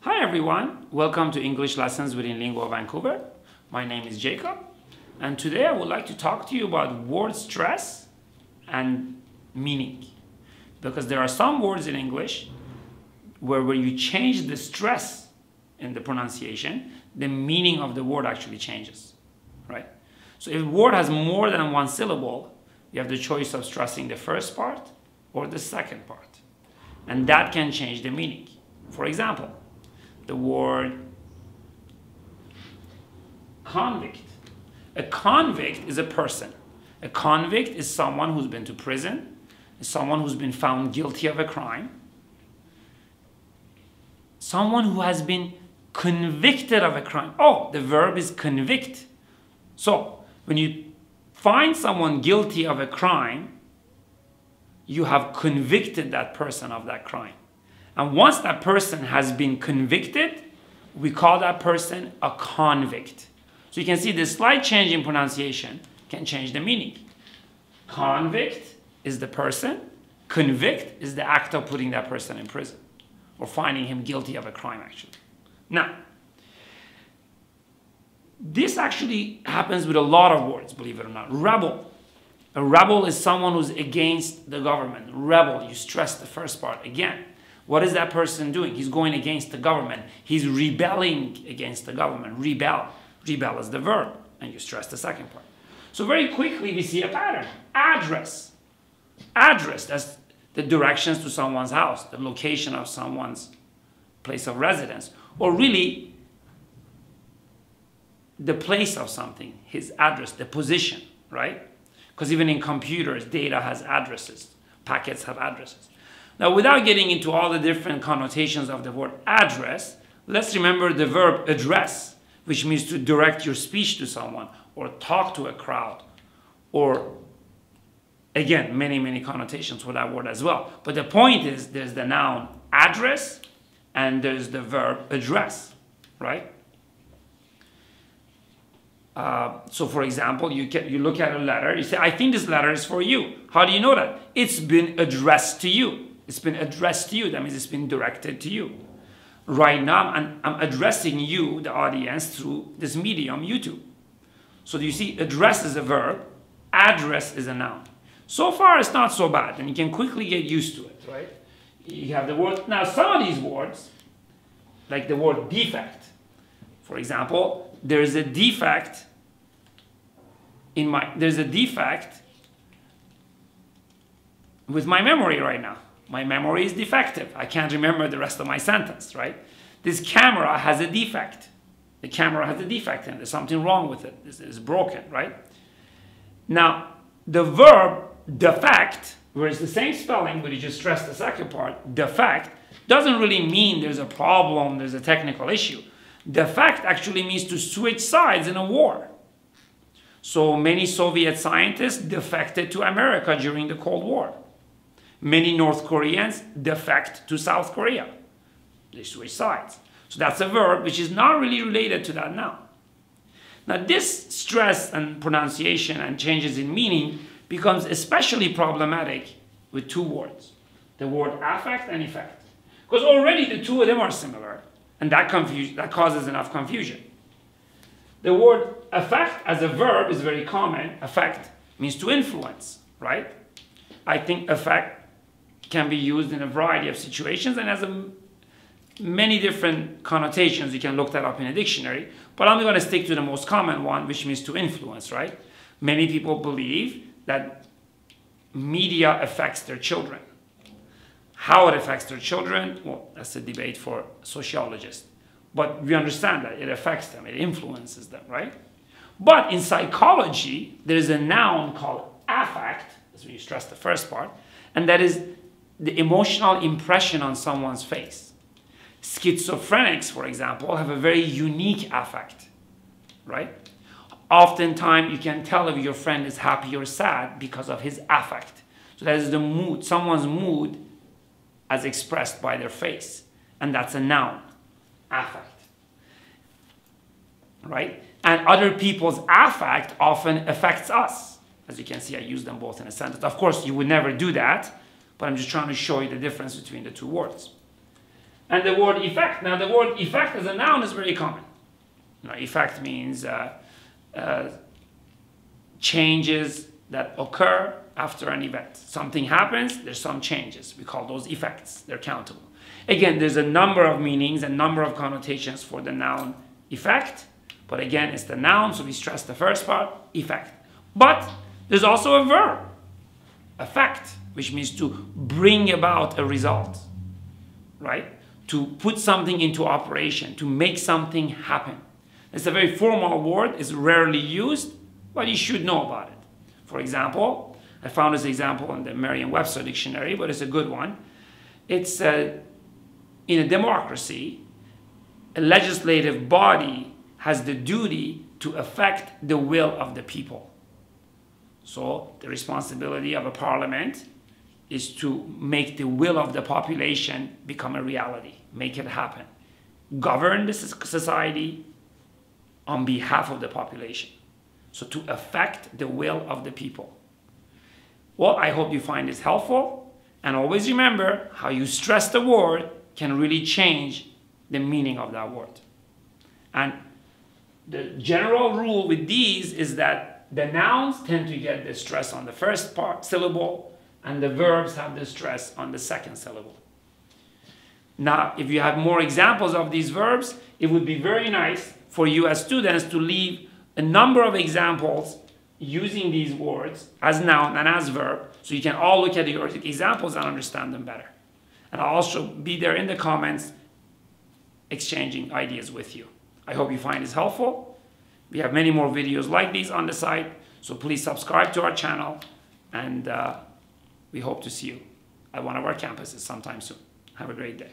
Hi everyone, welcome to English Lessons with Inlingua Vancouver. My name is Jacob, and today I would like to talk to you about word stress and meaning. Because there are some words in English where when you change the stress in the pronunciation, the meaning of the word actually changes, right? So if a word has more than one syllable, you have the choice of stressing the first part or the second part. And that can change the meaning. For example, the word convict. A convict is a person. A convict is someone who's been to prison, is someone who's been found guilty of a crime, someone who has been convicted of a crime. Oh, the verb is convict. So, when you find someone guilty of a crime, you have convicted that person of that crime. And once that person has been convicted, we call that person a convict. So you can see the slight change in pronunciation can change the meaning. Convict is the person. Convict is the act of putting that person in prison or finding him guilty of a crime, actually. Now, this actually happens with a lot of words, believe it or not. Rebel. A rebel is someone who's against the government. Rebel, you stress the first part again. What is that person doing? He's going against the government. He's rebelling against the government. Rebel. Rebel is the verb, and you stress the second part. So very quickly we see a pattern. Address. Address, that's the directions to someone's house, the location of someone's place of residence, or really the place of something, his address, the position, right? Because even in computers, data has addresses. Packets have addresses. Now, without getting into all the different connotations of the word address, let's remember the verb address, which means to direct your speech to someone or talk to a crowd, or again, many, many connotations for that word as well. But the point is there's the noun address and there's the verb address, right? So for example, you look at a letter, you say, I think this letter is for you. How do you know that? It's been addressed to you. It's been addressed to you. That means it's been directed to you. Right now, I'm addressing you, the audience, through this medium, YouTube. So do you see, address is a verb, address is a noun. So far, it's not so bad, and you can quickly get used to it, right? You have the word. Now, some of these words, like the word defect, for example, there's a defect with my memory right now. My memory is defective. I can't remember the rest of my sentence, right? This camera has a defect. The camera has a defect and there's something wrong with it. It's broken, right? Now, the verb defect, where it's the same spelling, but you just stress the second part, defect, doesn't really mean there's a problem, there's a technical issue. Defect actually means to switch sides in a war. So many Soviet scientists defected to America during the Cold War. Many North Koreans defect to South Korea. They switch sides. So that's a verb which is not really related to that noun. Now this stress and pronunciation and changes in meaning becomes especially problematic with two words. The word affect and effect. Because already the two of them are similar. And that causes enough confusion. The word affect as a verb is very common. Affect means to influence, right? I think affect can be used in a variety of situations and has many different connotations. You can look that up in a dictionary. But I'm going to stick to the most common one, which means to influence, right? Many people believe that media affects their children. How it affects their children, well, that's a debate for sociologists. But we understand that it affects them, it influences them, right? But in psychology, there is a noun called affect, that's when you stress the first part, and that is the emotional impression on someone's face. Schizophrenics, for example, have a very unique affect, right? Oftentimes, you can tell if your friend is happy or sad because of his affect. So that is the mood, someone's mood as expressed by their face. And that's a noun, affect, right? And other people's affect often affects us. As you can see, I use them both in a sentence. Of course, you would never do that, but I'm just trying to show you the difference between the two words. And the word effect. Now the word effect as a noun is very common. Effect means changes that occur after an event. Something happens, there's some changes. We call those effects. They're countable. Again, there's a number of meanings, a number of connotations for the noun effect. But again, it's the noun, so we stress the first part, effect. But there's also a verb, affect, which means to bring about a result, right? To put something into operation, to make something happen. It's a very formal word, it's rarely used, but you should know about it. For example, I found this example in the Merriam-Webster dictionary, but it's a good one. It's in a democracy, a legislative body has the duty to affect the will of the people. So the responsibility of a parliament is to make the will of the population become a reality, make it happen. Govern the society on behalf of the population. So to affect the will of the people. Well, I hope you find this helpful. And always remember, how you stress the word can really change the meaning of that word. And the general rule with these is that the nouns tend to get the stress on the first syllable, and the verbs have the stress on the second syllable. Now, if you have more examples of these verbs, it would be very nice for you as students to leave a number of examples using these words as noun and as verb, so you can all look at your examples and understand them better. And I'll also be there in the comments exchanging ideas with you. I hope you find this helpful. We have many more videos like these on the site, so please subscribe to our channel, and we hope to see you at one of our campuses sometime soon. Have a great day.